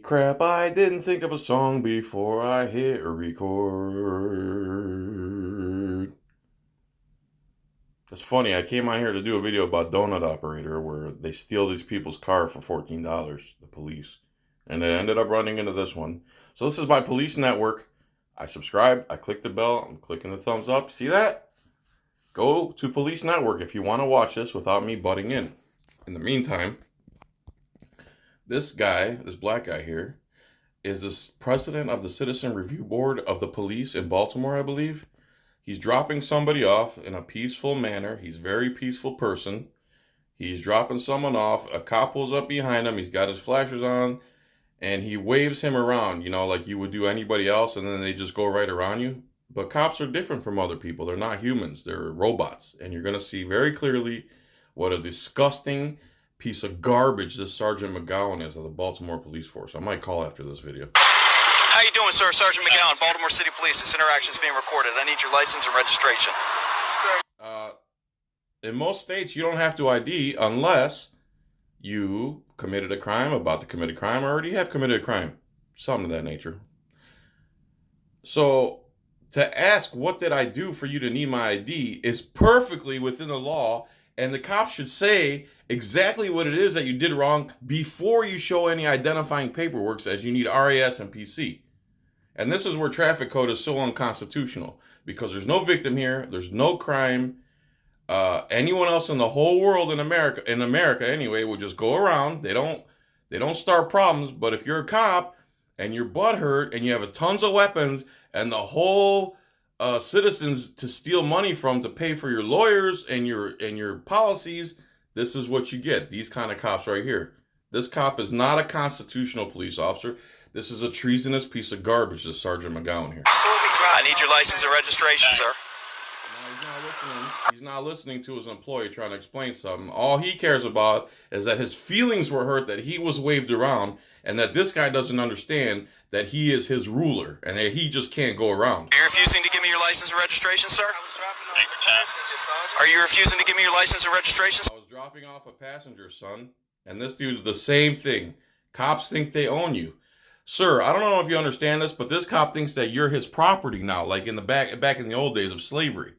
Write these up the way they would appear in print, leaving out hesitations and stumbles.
crap, I didn't think of a song before I hit record. It's funny, I came out here to do a video about Donut Operator where they steal these people's car for $14, the police. And it ended up running into this one. So this is my police network. I subscribed, I clicked the bell, I'm clicking the thumbs up. See that? Go to Police Network if you want to watch this without me butting in. In the meantime, this guy, this black guy here, is the president of the Citizen Review Board of the police in Baltimore, I believe. He's dropping somebody off in a peaceful manner. He's a very peaceful person. He's dropping someone off. A cop pulls up behind him. He's got his flashers on, and he waves him around, you know, like you would do anybody else, and then they just go right around you. But cops are different from other people. They're not humans. They're robots. And you're going to see very clearly what a disgusting piece of garbage this Sergeant McGowan is of the Baltimore Police Force. I might call after this video. How you doing, sir? Sergeant McGowan, Baltimore City Police. This interaction is being recorded. I need your license and registration. In most states, you don't have to ID unless you committed a crime, about to commit a crime, or already have committed a crime. Something of that nature. So to ask, what did I do for you to need my ID, is perfectly within the law, and the cops should say exactly what it is that you did wrong before you show any identifying paperwork says you need RAS and PC. And this is where traffic code is so unconstitutional, because there's no victim here, there's no crime. Anyone else in the whole world in America anyway, will just go around. They don't start problems. But if you're a cop and you're butthurt and you have tons of weapons and the whole citizens to steal money from to pay for your lawyers and your policies, this is what you get. These kind of cops right here. This cop is not a constitutional police officer. This is a treasonous piece of garbage, this Sergeant McGowan here. I need your license and registration, sir. He's not listening to his employee trying to explain something. All he cares about is that his feelings were hurt, that he was waved around, and that this guy doesn't understand that he is his ruler and that he just can't go around. Are you refusing to give me your license and registration, sir? Are you refusing to give me your license and registration? I was dropping off a passenger, son, and this dude's the same thing. Cops think they own you. Sir, I don't know if you understand this, but this cop thinks that you're his property now, like in the back in the old days of slavery.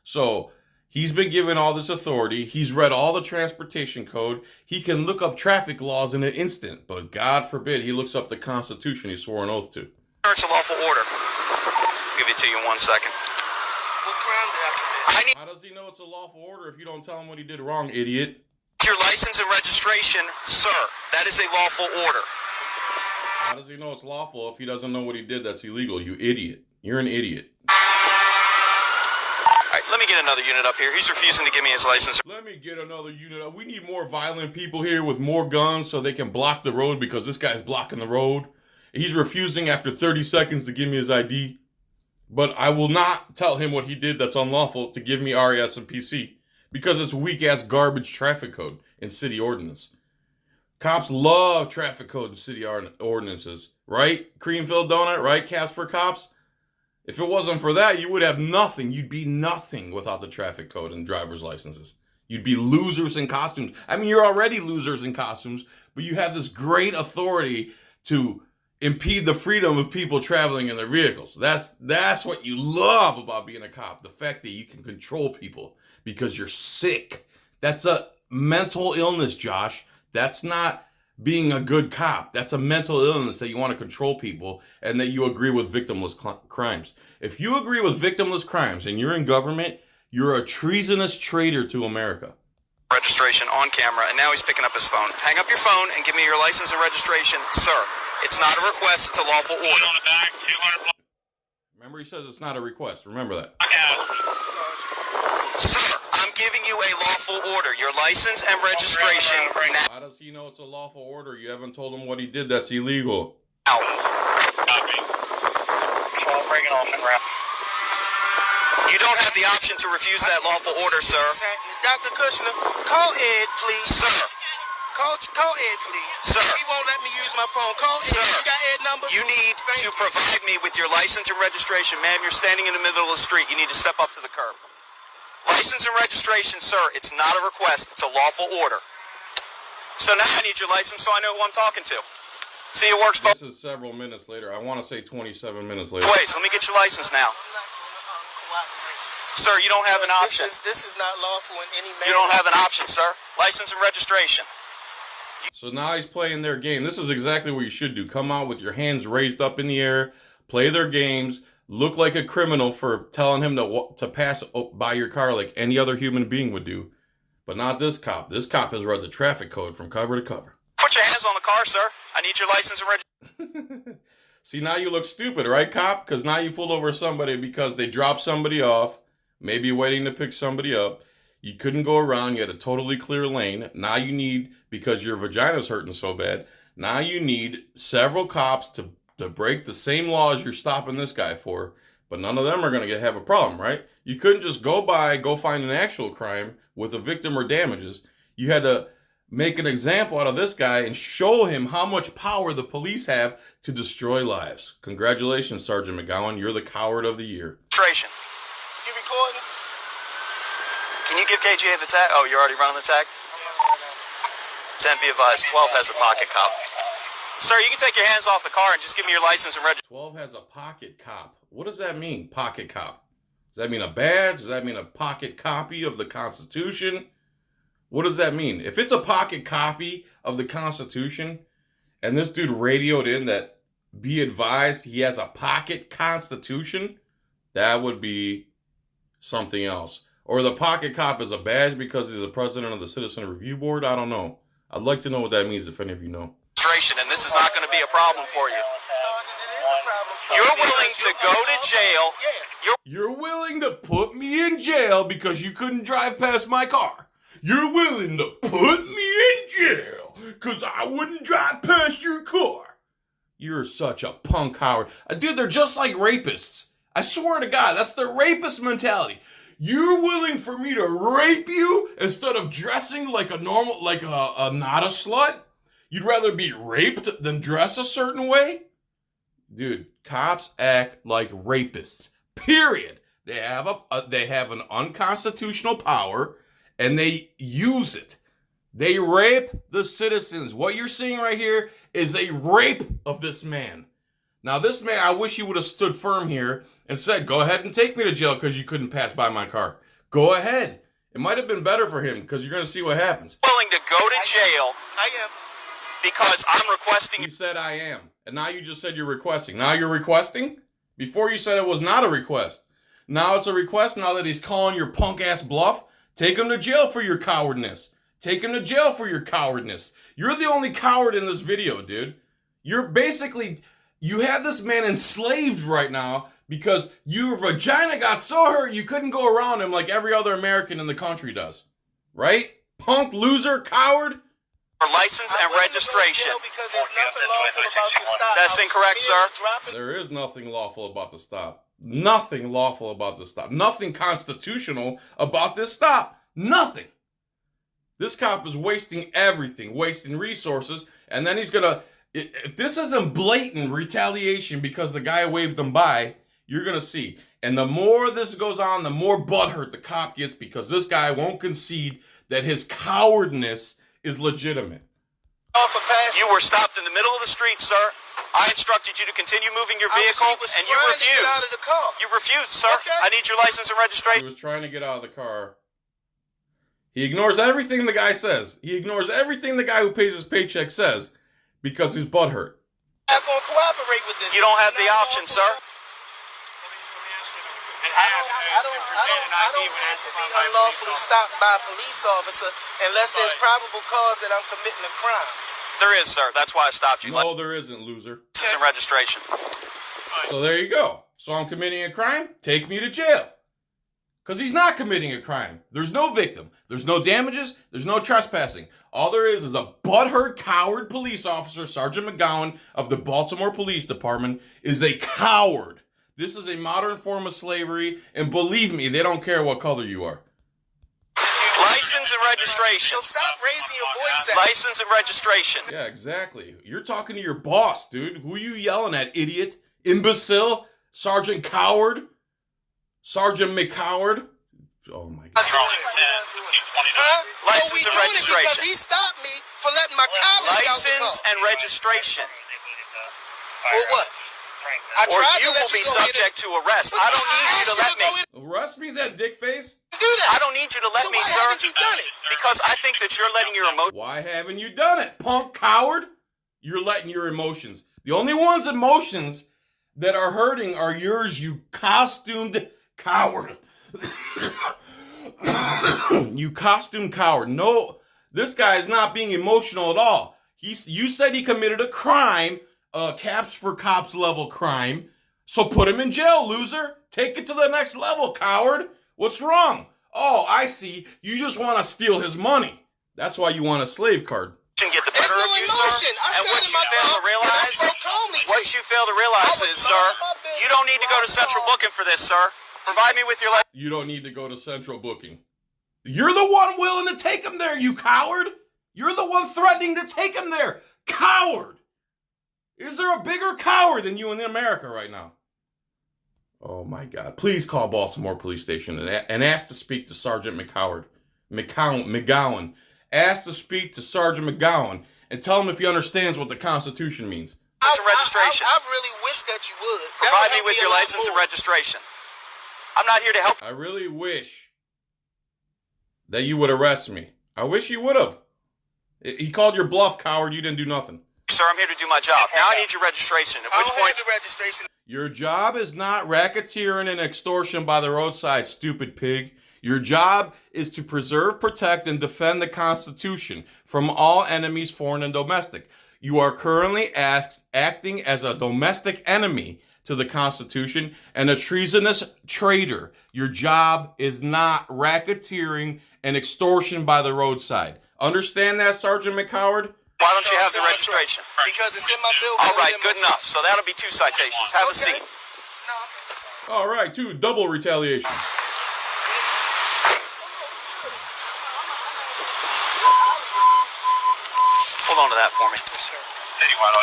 So he's been given all this authority. He's read all the transportation code. He can look up traffic laws in an instant, but God forbid he looks up the Constitution he swore an oath to. It's a lawful order. I'll give it to you in 1 second. What crime did I commit? How does he know it's a lawful order if you don't tell him what he did wrong, idiot? Your license and registration, sir. That is a lawful order. How does he know it's lawful if he doesn't know what he did that's illegal, you idiot? You're an idiot. All right, let me get another unit up here. He's refusing to give me his license. Let me get another unit up. We need more violent people here with more guns so they can block the road, because this guy's blocking the road. He's refusing after 30 seconds to give me his ID. But I will not tell him what he did that's unlawful to give me RAS and PC, because it's weak-ass garbage traffic code and city ordinance. Cops love traffic code and city ordinances, right? Creamfield Donut, right? Casper cops? If it wasn't for that, you would have nothing. You'd be nothing without the traffic code and driver's licenses. You'd be losers in costumes. I mean, you're already losers in costumes, but you have this great authority to impede the freedom of people traveling in their vehicles. That's what you love about being a cop. The fact that you can control people because you're sick. That's a mental illness, Josh. That's not being a good cop. That's a mental illness that you want to control people and that you agree with victimless crimes. If you agree with victimless crimes and you're in government, you're a treasonous traitor to America. Registration on camera, and now he's picking up his phone. Hang up your phone and give me your license and registration, sir. It's not a request, it's a lawful order. On the back, 200. Remember, he says it's not a request. Remember that. Sir, I'm giving you a lawful order. Your license and registration now. How does he know it's a lawful order? You haven't told him what he did that's illegal. Copy. Control, bring it off and wrap. You don't have the option to refuse that lawful order, sir. Dr. Kushner, call Ed, please. Sir. Call Ed, please. Sir. He won't let me use my phone. Call Ed. Sir. You got Ed number? You need to provide me with your license and registration. Ma'am, you're standing in the middle of the street. You need to step up to the curb. License and registration, sir. It's not a request. It's a lawful order. So now I need your license so I know who I'm talking to. See, it works both This is several minutes later. I want to say 27 minutes later. ways. Let me get your license now. Sir, you don't have an option. This is not lawful in any manner. You don't have an option, sir. License and registration. So now he's playing their game. This is exactly what you should do. Come out with your hands raised up in the air, play their games, look like a criminal for telling him to pass by your car like any other human being would do. But not this cop. This cop has read the traffic code from cover to cover. Put your hands on the car, sir. I need your license and registration. See, now you look stupid, right, cop? Because now you pulled over somebody because they dropped somebody off, maybe waiting to pick somebody up. You couldn't go around. You had a totally clear lane. Now you need, because your vagina's hurting so bad, now you need several cops to break the same laws you're stopping this guy for. But none of them are going to have a problem, right? You couldn't just go find an actual crime with a victim or damages. You had to make an example out of this guy and show him how much power the police have to destroy lives. Congratulations, Sergeant McGowan. You're the coward of the year. Registration. You recording? Can you give KGA the tag? Oh, you're already running the tag? 10, be advised. 12 has a pocket cop. Sir, you can take your hands off the car and just give me your license and registration. 12 has a pocket cop. What does that mean, pocket cop? Does that mean a badge? Does that mean a pocket copy of the Constitution? What does that mean? If it's a pocket copy of the Constitution and this dude radioed in that be advised he has a pocket Constitution, that would be something else. Or the pocket cop is a badge because he's the president of the Citizen Review Board. I don't know. I'd like to know what that means if any of you know. And this is not going to be a problem for you. You're willing to go to jail. You're willing to put me in jail because you couldn't drive past my car. You're willing to put me in jail because I wouldn't drive past your car. You're such a punk, Howard. Dude, they're just like rapists. I swear to God, that's the rapist mentality. You're willing for me to rape you instead of dressing like a normal, like a not a slut? You'd rather be raped than dress a certain way? Dude, cops act like rapists. Period. They have an unconstitutional power and they use it. They rape the citizens. What you're seeing right here is a rape of this man. Now, this man, I wish he would have stood firm here and said, go ahead and take me to jail because you couldn't pass by my car. Go ahead. It might have been better for him because you're going to see what happens. Willing to go to jail. I am. Because I'm requesting. He said I am. And now you just said you're requesting. Now you're requesting? Before you said it was not a request. Now it's a request now that he's calling your punk ass bluff. Take him to jail for your cowardness. Take him to jail for your cowardness. You're the only coward in this video, dude. You're basically, you have this man enslaved right now because your vagina got so hurt you couldn't go around him like every other American in the country does. Right? Punk, loser, coward. License and registration. Because there's nothing lawful about the stop. That's incorrect, sir. There is nothing lawful about the stop. Nothing lawful about the stop. Nothing constitutional about this stop. Nothing. This cop is wasting everything, wasting resources, and then he's gonna, if this isn't blatant retaliation because the guy waved them by, you're gonna see. And the more this goes on, the more butthurt the cop gets because this guy won't concede that his cowardness is legitimate. You were stopped in the middle of the street, sir. I instructed you to continue moving your vehicle, and you refused. Out of the car. You refused, sir. Okay. I need your license and registration. He was trying to get out of the car. He ignores everything the guy says. He ignores everything the guy who pays his paycheck says because he's butthurt. I'm not going to cooperate with this. You don't have the option, sir. I don't want to be unlawfully stopped by a police officer unless there's probable cause that I'm committing a crime. There is, sir. That's why I stopped you. No, there isn't, loser. License and registration. So there you go. So I'm committing a crime? Take me to jail. Because he's not committing a crime. There's no victim. There's no damages. There's no trespassing. All there is a butthurt, coward police officer, Sergeant McGowan of the Baltimore Police Department, is a coward. This is a modern form of slavery, and believe me, they don't care what color you are. License and registration. So stop raising your voice at me. License and registration. Yeah, exactly. You're talking to your boss, dude. Who are you yelling at, idiot? Imbecile? Sergeant Coward? Sergeant McCoward? Oh, my God. License and registration. Because he stopped me for letting my colleague out the License car. and registration. Or what? I Or tried you to let will be go get it. subject to arrest. I don't need you to let me. Arrest me then, dickface. Do that. I don't need you to let So me, why sir. haven't you done it? Because I think that you're letting your emotions. Why haven't you done it, punk coward? You're letting your emotions. The only ones emotions that are hurting are yours, you costumed coward. You costumed coward. No, this guy is not being emotional at all. You said he committed a crime, caps for cops level crime. So put him in jail, loser. Take it to the next level, coward. What's wrong? Oh, I see. You just want to steal his money. That's why you want a slave card. Get the There's better no of you, emotion. sir. I And said what in you my fail to bill, realize, and I spoke calmly to what you. you fail to realize I was is, sir, minding my business. you don't need to go to central booking for this, sir. Provide me with your license. You don't need to go to central booking. You're the one willing to take him there, you coward. You're the one threatening to take him there. Coward. Is there a bigger coward than you in America right now? Oh my God. Please call Baltimore Police Station and ask to speak to Sergeant McGowan. Ask to speak to Sergeant McGowan and tell him if he understands what the Constitution means. And registration. I really wish that you would. That Provide would me help with a your lot license and more. registration. I'm not here to help. I really wish that you would arrest me. I wish you would have. He called your bluff, coward. You didn't do nothing. Sir, I'm here to do my job. Now I need your registration. At I which don't point, have the registration. Your job is not racketeering and extortion by the roadside, stupid pig. Your job is to preserve, protect, and defend the Constitution from all enemies, foreign and domestic. You are currently acting as a domestic enemy to the Constitution and a treasonous traitor. Your job is not racketeering and extortion by the roadside. Understand that, Sergeant McCoward? why don't you have the registration? Because it's in my bill. All right, good enough. So that'll be 2 citations. Have a seat. All right, 2, double retaliation. Hold on to that for me.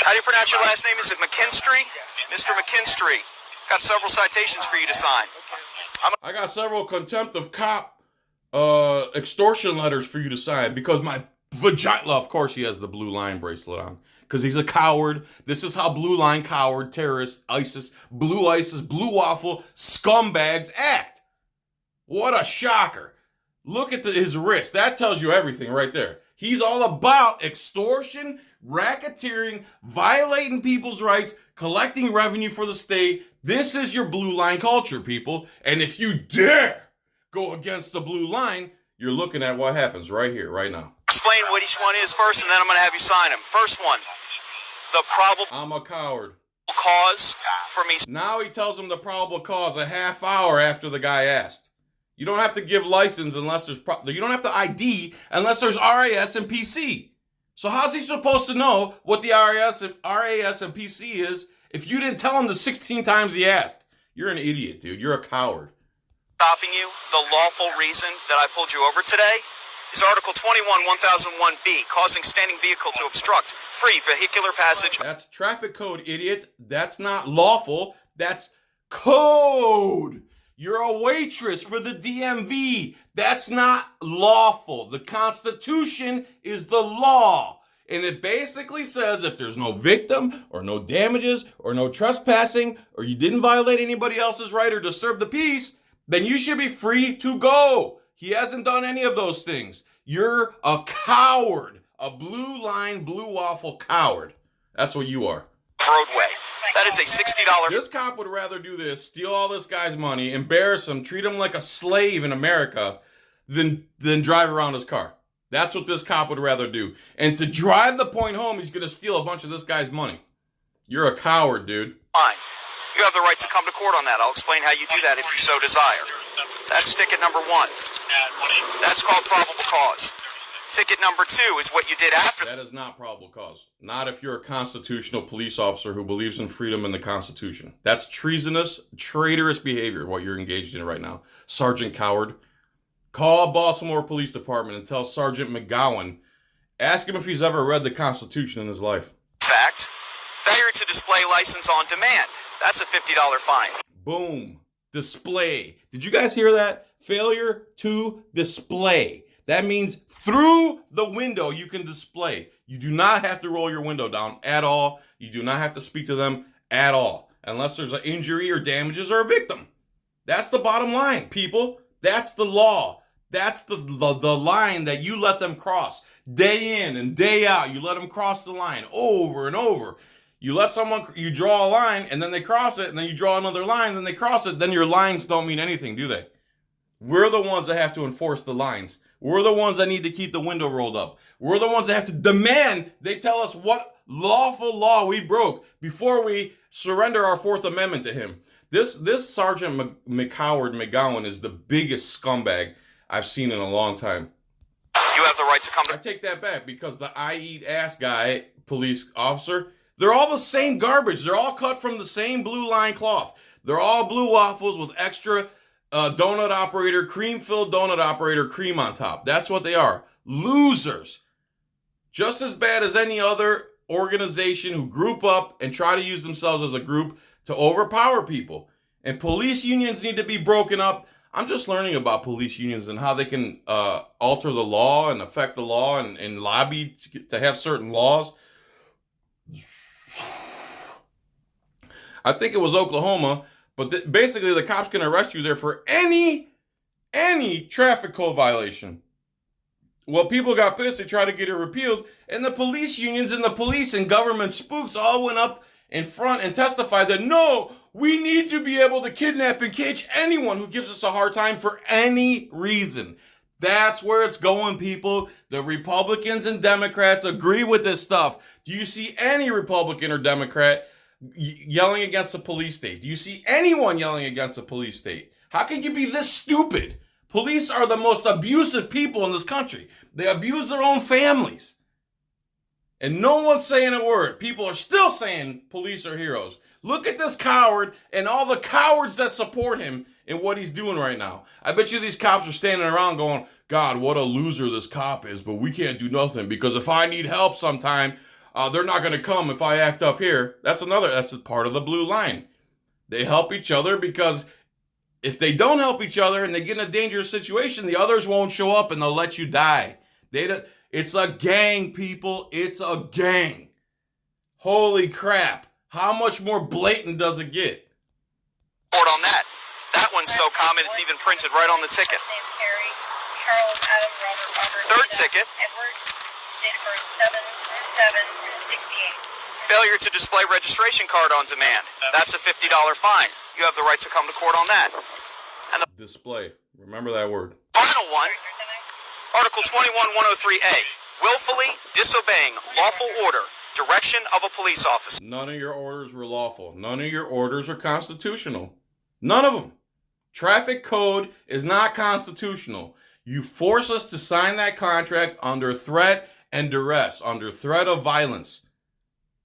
How do you pronounce your last name? Is it McKinstry? Mr. McKinstry. Got several citations for you to sign. I got several contempt of cop extortion letters for you to sign because my vagina, of course he has the blue line bracelet on because he's a coward. This is how blue line coward, terrorists, ISIS, blue waffle, scumbags act. What a shocker. Look at his wrist. That tells you everything right there. He's all about extortion, racketeering, violating people's rights, collecting revenue for the state. This is your blue line culture, people. And if you dare go against the blue line, you're looking at what happens right here, right now. Explain what each one is first, and then I'm going to have you sign them. First one, the probable I'm a coward. cause for me. Now he tells him the probable cause a half hour after the guy asked. You don't have to give license unless there's you don't have to ID unless there's RAS and PC. So how's he supposed to know what the RAS and PC is if you didn't tell him the 16 times he asked? You're an idiot, dude. You're a coward. Stopping you, the lawful reason that I pulled you over today is Article 21, 1001B, causing standing vehicle to obstruct free vehicular passage. That's traffic code, idiot. That's not lawful. That's code. You're a waitress for the DMV. That's not lawful. The Constitution is the law. And it basically says if there's no victim or no damages or no trespassing or you didn't violate anybody else's right or disturb the peace, then you should be free to go. He hasn't done any of those things. You're a coward. A blue line, blue waffle coward. That's what you are. Roadway. That is a $60. This cop would rather do this, steal all this guy's money, embarrass him, treat him like a slave in America than drive around his car. That's what this cop would rather do. And to drive the point home, he's going to steal a bunch of this guy's money. You're a coward, dude. Fine. You have the right to come to court on that. I'll explain how you do that if you so desire. That's ticket number 1. That's called probable cause. Ticket number 2 is what you did after. That is not probable cause. Not if you're a constitutional police officer who believes in freedom and the Constitution. That's treasonous, traitorous behavior, what you're engaged in right now. Sergeant Coward. Call Baltimore Police Department and tell Sergeant McGowan. Ask him if he's ever read the Constitution in his life. Fact, failure to display license on demand. That's a $50 fine. Boom. Display. Did you guys hear that? Failure to display. That means through the window you can display. You do not have to roll your window down at all. You do not have to speak to them at all, unless there's an injury or damages or a victim. That's the bottom line, people. That's the law. That's the line that you let them cross. Day in and day out, you let them cross the line over and over. You let someone, you draw a line, and then they cross it, and then you draw another line, and then they cross it, then your lines don't mean anything, do they? We're the ones that have to enforce the lines. We're the ones that need to keep the window rolled up. We're the ones that have to demand they tell us what lawful law we broke before we surrender our Fourth Amendment to him. This Sergeant McGowan is the biggest scumbag I've seen in a long time. You have the right to come to... I take that back, because the I eat ass guy, police officer, they're all the same garbage. They're all cut from the same blue line cloth. They're all blue waffles with extra donut operator, cream-filled donut operator, cream on top. That's what they are. Losers. Just as bad as any other organization who group up and try to use themselves as a group to overpower people. And police unions need to be broken up. I'm just learning about police unions and how they can alter the law and affect the law and lobby to have certain laws. I think it was Oklahoma, but basically the cops can arrest you there for any traffic code violation. Well, people got pissed. They tried to get it repealed, and the police unions and the police and government spooks all went up in front and testified that, no, we need to be able to kidnap and cage anyone who gives us a hard time for any reason. That's where it's going, people. The Republicans and Democrats agree with this stuff. Do you see any Republican or Democrat yelling against the police state? Do you see anyone yelling against the police state? How can you be this stupid? Police are the most abusive people in this country. They abuse their own families. And no one's saying a word. People are still saying police are heroes. Look at this coward and all the cowards that support him in what he's doing right now. I bet you these cops are standing around going, God, what a loser this cop is, but we can't do nothing because if I need help sometime, they're not going to come if I act up here. That's a part of the blue line. They help each other because if they don't help each other and they get in a dangerous situation, the others won't show up and they'll let you die. It's a gang, people. It's a gang. Holy crap. How much more blatant does it get? Report on that. That one's so common it's even printed right on the ticket. Third ticket. Failure to display registration card on demand. That's a $50 fine. You have the right to come to court on that. And the display. Remember that word. Final one. Article 21103A. Willfully disobeying lawful order. Direction of a police officer. None of your orders were lawful. None of your orders are constitutional. None of them. Traffic code is not constitutional. You force us to sign that contract under threat and duress, under threat of violence.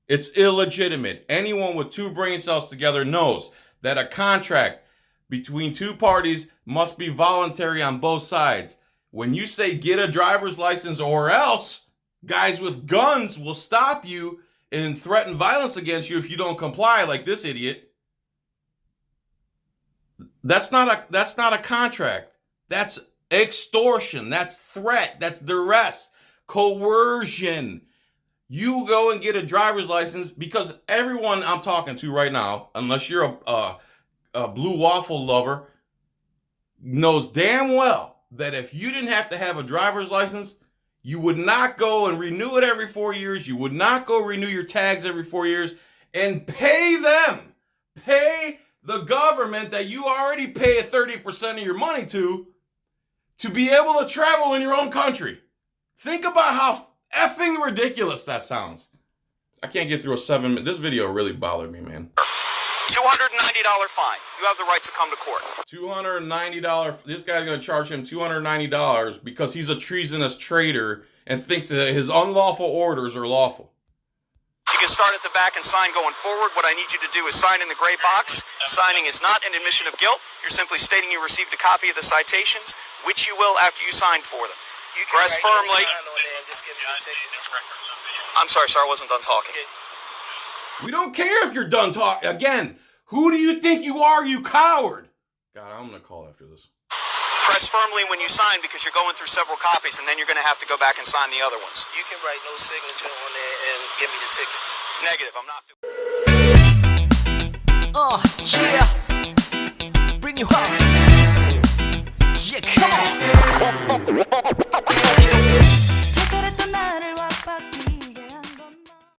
It's illegitimate. Anyone with two brain cells together knows that a contract between two parties must be voluntary on both sides. When you say get a driver's license or else, guys with guns will stop you and threaten violence against you if you don't comply, like this idiot. That's not a contract. That's extortion. That's threat. That's duress. Coercion. You go and get a driver's license because everyone I'm talking to right now, unless you're a blue waffle lover, knows damn well that if you didn't have to have a driver's license, you would not go and renew it every 4 years. You would not go renew your tags every 4 years and pay them. Pay the government that you already pay 30% of your money to be able to travel in your own country. Think about how effing ridiculous that sounds. I can't get through a 7-minute. This video really bothered me, man. $290 fine. You have the right to come to court. $290. This guy's going to charge him $290 because he's a treasonous traitor and thinks that his unlawful orders are lawful. You can start at the back and sign going forward. What I need you to do is sign in the gray box. Signing is not an admission of guilt. You're simply stating you received a copy of the citations, which you will after you sign for them. You can press firmly. Sign on there and just give me the tickets. I'm sorry, sir. I wasn't done talking. We don't care if you're done talking. Again, who do you think you are, you coward? God, I'm going to call after this. Press firmly when you sign because you're going through several copies and then you're going to have to go back and sign the other ones. You can write no signature on there and give me the tickets. Negative. I'm not doing Thank you.